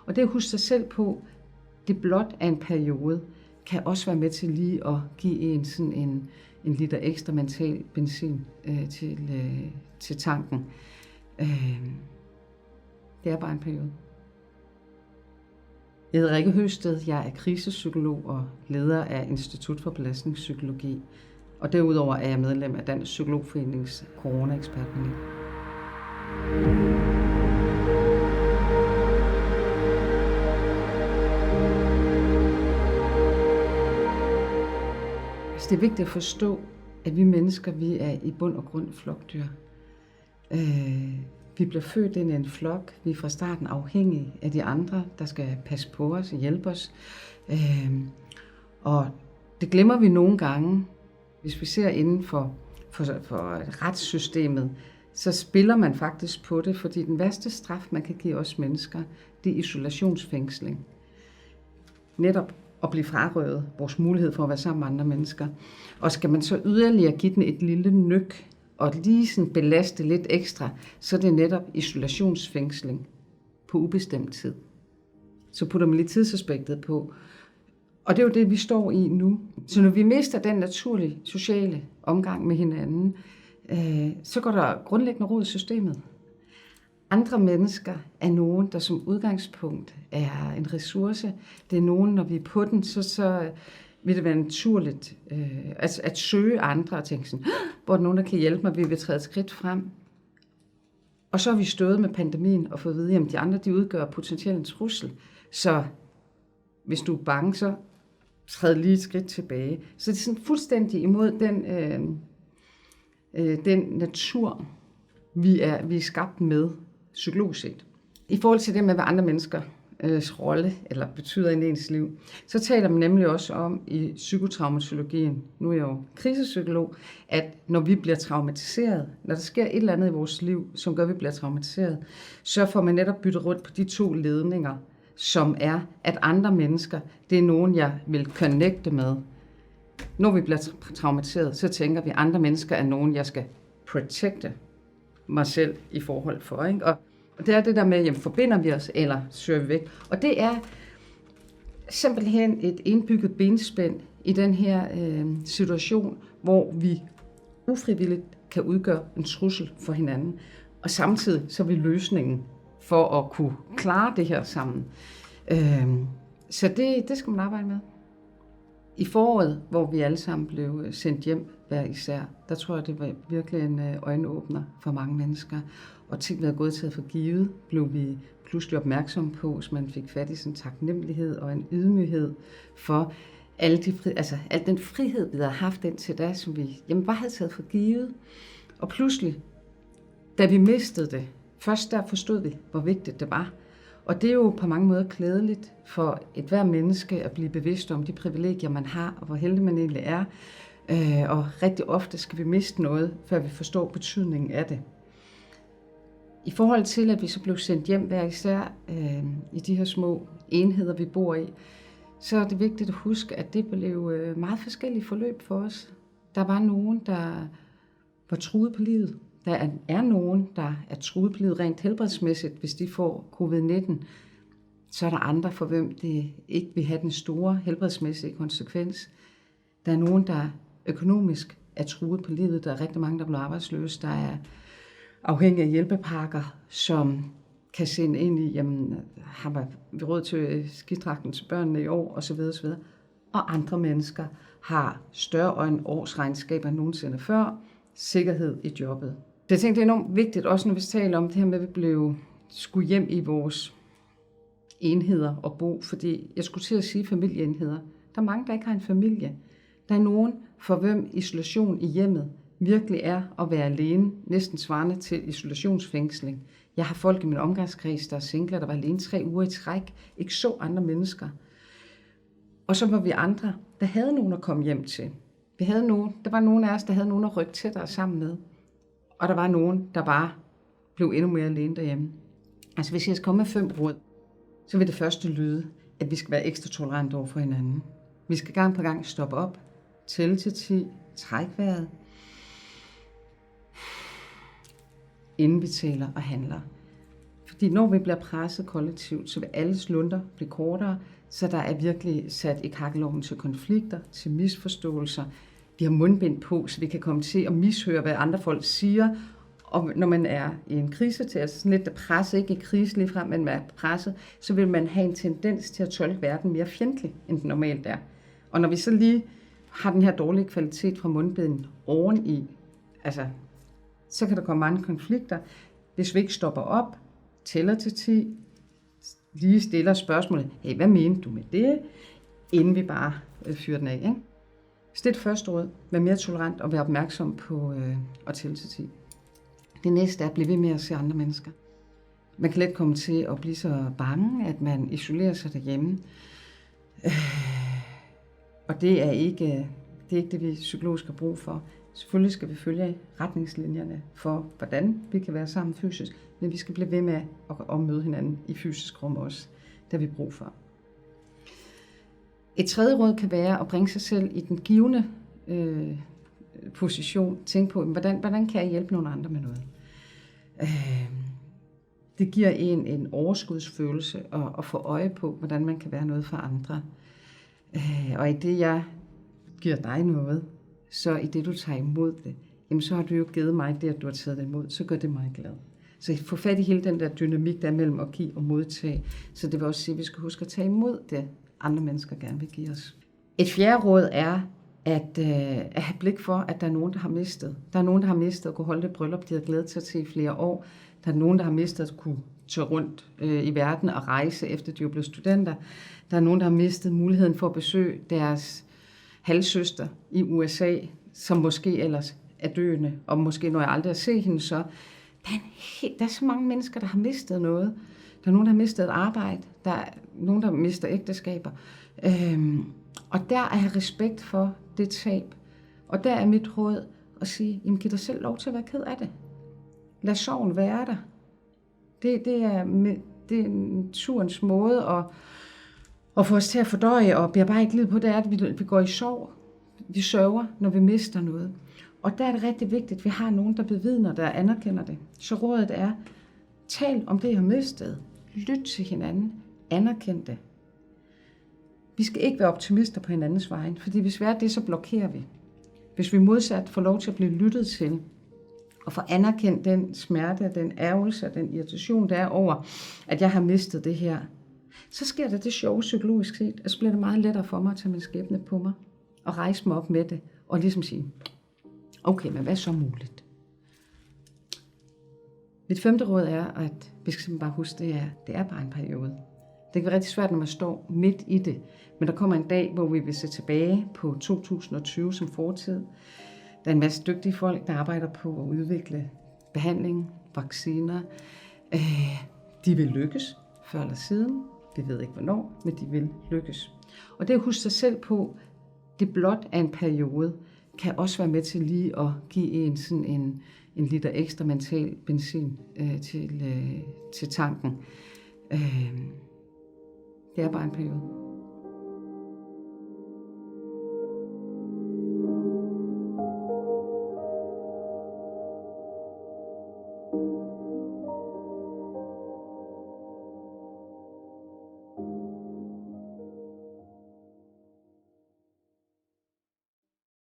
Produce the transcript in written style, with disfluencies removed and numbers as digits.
Og det at huske sig selv på, det blot er en periode, kan også være med til lige at give en sådan en liter ekstra mental benzin til tanken. Det er bare en periode. Jeg hedder Rikke Høsted, jeg er krisepsykolog og leder af Institut for Belastningspsykologi. Og derudover er jeg medlem af Dansk Psykologforenings corona-ekspertpanel. Det er vigtigt at forstå, at vi mennesker, vi er i bund og grund flokdyr. Vi bliver født ind i en flok. Vi er fra starten afhængige af de andre, der skal passe på os og hjælpe os. Og det glemmer vi nogle gange. Hvis vi ser inden for retssystemet, så spiller man faktisk på det, fordi den værste straf, man kan give os mennesker, det er isolationsfængsling. Netop at blive frarøvet vores mulighed for at være sammen med andre mennesker. Og skal man så yderligere give den et lille nyk, og lige sådan belaste lidt ekstra, så er det netop isolationsfængsling på ubestemt tid. Så putter man lige tidsaspektet på. Og det er jo det, vi står i nu. Så når vi mister den naturlige sociale omgang med hinanden, så går der grundlæggende rod i systemet. Andre mennesker er nogen, der som udgangspunkt er en ressource. Det er nogen, når vi er på den, så vil det være naturligt at søge andre og tænke sådan, hvor er der nogen, der kan hjælpe mig, vi vil træde et skridt frem. Og så har vi stået med pandemien og fået at vide, at de andre de udgør potentielt en trussel. Så hvis du er bange, så træd lige et skridt tilbage. Så det er sådan fuldstændig imod den natur, vi er skabt med psykologisk set. I forhold til det med, hvad andre menneskers rolle eller betyder i ens liv, så taler man nemlig også om i psykotraumatologien, nu er jeg jo krisepsykolog, at når vi bliver traumatiseret, når der sker et eller andet i vores liv, som gør, at vi bliver traumatiseret, så får man netop byttet rundt på de to ledninger, som er, at andre mennesker, det er nogen, jeg vil connecte med. Når vi bliver traumatiseret, så tænker vi, at andre mennesker er nogen, jeg skal protecte mig selv i forhold for. Ikke? Og det er det der med, jamen, forbinder vi os, eller søger vi væk. Og det er simpelthen et indbygget benspænd i den her situation, hvor vi ufrivilligt kan udgøre en trussel for hinanden. Og samtidig så er vi løsningen for at kunne klare det her sammen. Så det skal man arbejde med. I foråret, hvor vi alle sammen blev sendt hjem hver især, der tror jeg, det var virkelig en øjenåbner for mange mennesker. Og ting, vi havde gået til at for givet, blev vi pludselig opmærksomme på, så man fik fat i sådan en taknemmelighed og en ydmyghed for al den frihed, vi havde haft indtil da, som vi bare havde taget for givet. Og pludselig, da vi mistede det, først der forstod vi, hvor vigtigt det var. Og det er jo på mange måder klædeligt for et hver menneske at blive bevidst om de privilegier, man har, og hvor heldig man egentlig er. Og rigtig ofte skal vi miste noget, før vi forstår betydningen af det. I forhold til, at vi så blev sendt hjem hver især i de her små enheder, vi bor i, så er det vigtigt at huske, at det blev meget forskellige forløb for os. Der var nogen, der var truet på livet. Der er nogen, der er truet på livet rent helbredsmæssigt, hvis de får covid-19. Så er der andre, for hvem det ikke vil have den store helbredsmæssige konsekvens. Der er nogen, der økonomisk er truet på livet. Der er rigtig mange, der bliver arbejdsløse. Der er afhængige af hjælpepakker, som kan se ind i, jamen, har vi råd til skidragten til børnene i år, osv. osv. Og andre mennesker har større årsregnskaber end nogensinde før. Sikkerhed i jobbet. Jeg tænkte, det er enormt vigtigt, også når vi taler om det her med, at vi skulle hjem i vores enheder og bo, fordi jeg skulle til at sige familieenheder. Der er mange, der ikke har en familie. Der er nogen, for hvem isolation i hjemmet virkelig er at være alene, næsten svarende til isolationsfængsling. Jeg har folk i min omgangskreds, der er singler, der var alene 3 uger i træk, ikke så andre mennesker. Og så var vi andre, der havde nogen at komme hjem til. Der var nogen af os, der havde nogen at rykke tættere sammen med. Og der var nogen, der bare blev endnu mere alene derhjemme. Altså hvis jeg skal komme med 5 råd, så vil det første lyde, at vi skal være ekstra tolerante over for hinanden. Vi skal gang på gang stoppe op, tælle til 10, træk vejret, inden vi taler og handler. Fordi når vi bliver presset kollektivt, så vil alles lunder blive kortere, så der er virkelig sat i kakkelovnen til konflikter, til misforståelser. Vi har mundbind på, så vi kan komme til at mishøre, hvad andre folk siger. Og når man er i en krise til, altså sådan lidt presset, ikke i krise lige frem, men er presset, så vil man have en tendens til at tolke verden mere fjendtlig, end den normalt er. Og når vi så lige har den her dårlige kvalitet fra mundbinden oveni, altså, så kan der komme mange konflikter. Hvis vi ikke stopper op, tæller til 10, lige stiller spørgsmålet, hey, hvad mente du med det, inden vi bare fyrer den af, ikke? Så det er det første råd. Vær mere tolerant og vær opmærksom på at tælle til 10. Det næste er at blive ved med at se andre mennesker. Man kan let komme til at blive så bange, at man isolerer sig derhjemme. Og det er ikke det, vi psykologisk har brug for. Selvfølgelig skal vi følge retningslinjerne for, hvordan vi kan være sammen fysisk, men vi skal blive ved med at møde hinanden i fysisk rum også. Det har vi brug for. Et tredje råd kan være at bringe sig selv i den givende position. Tænk på, hvordan kan jeg hjælpe nogle andre med noget? Det giver en overskudsfølelse at få øje på, hvordan man kan være noget for andre. Og i det, jeg giver dig noget, så i det, du tager imod det, jamen så har du jo givet mig det, at du har taget det imod, så gør det mig glad. Så få fat i hele den der dynamik, der er mellem at give og modtage. Så det vil også sige, at vi skal huske at tage imod det, andre mennesker gerne vil give os. Et fjerde råd er at have blik for, at der er nogen, der har mistet. Der er nogen, der har mistet at kunne holde det bryllup, de har glædet sig til i flere år. Der er nogen, der har mistet at kunne tage rundt i verden og rejse, efter de er blevet studenter. Der er nogen, der har mistet muligheden for at besøge deres halvsøster i USA, som måske ellers er døende, og måske når jeg aldrig at se hende, så der er så mange mennesker, der har mistet noget. Der er nogen, der har mistet et arbejde. Der er nogen, der mister ægteskaber. Og der er jeg respekt for det tab. Og der er mit råd at sige, jamen giv dig selv lov til at være ked af det. Lad sorgen være der. Det er naturens måde at få os til at fordøje og bearbejde ikke livet på, det er, at vi går i sorg. Vi sørger, når vi mister noget. Og der er det rigtig vigtigt, at vi har nogen, der bevidner, der anerkender det. Så rådet er, tal om det, I har mistet. Lyt til hinanden. Anerkend det. Vi skal ikke være optimister på hinandens vegne, fordi hvis vi er det, så blokerer vi. Hvis vi modsat får lov til at blive lyttet til, og få anerkendt den smerte, den ærgelse, den irritation, der er over, at jeg har mistet det her, så sker der det sjove psykologisk set, at så bliver det meget lettere for mig at tage min skæbne på mig, og rejse mig op med det, og ligesom sige, okay, men hvad er så muligt? Mit femte råd er, at vi skal simpelthen bare huske, det er bare en periode. Det kan være rigtig svært, når man står midt i det, men der kommer en dag, hvor vi vil se tilbage på 2020 som fortid. Der er en masse dygtige folk, der arbejder på at udvikle behandling, vacciner. De vil lykkes før eller siden. Vi ved ikke hvornår, men de vil lykkes. Og det at huske sig selv på, det blot er en periode, kan også være med til lige at give en sådan en liter ekstra mental benzin til tanken. Det er bare en periode.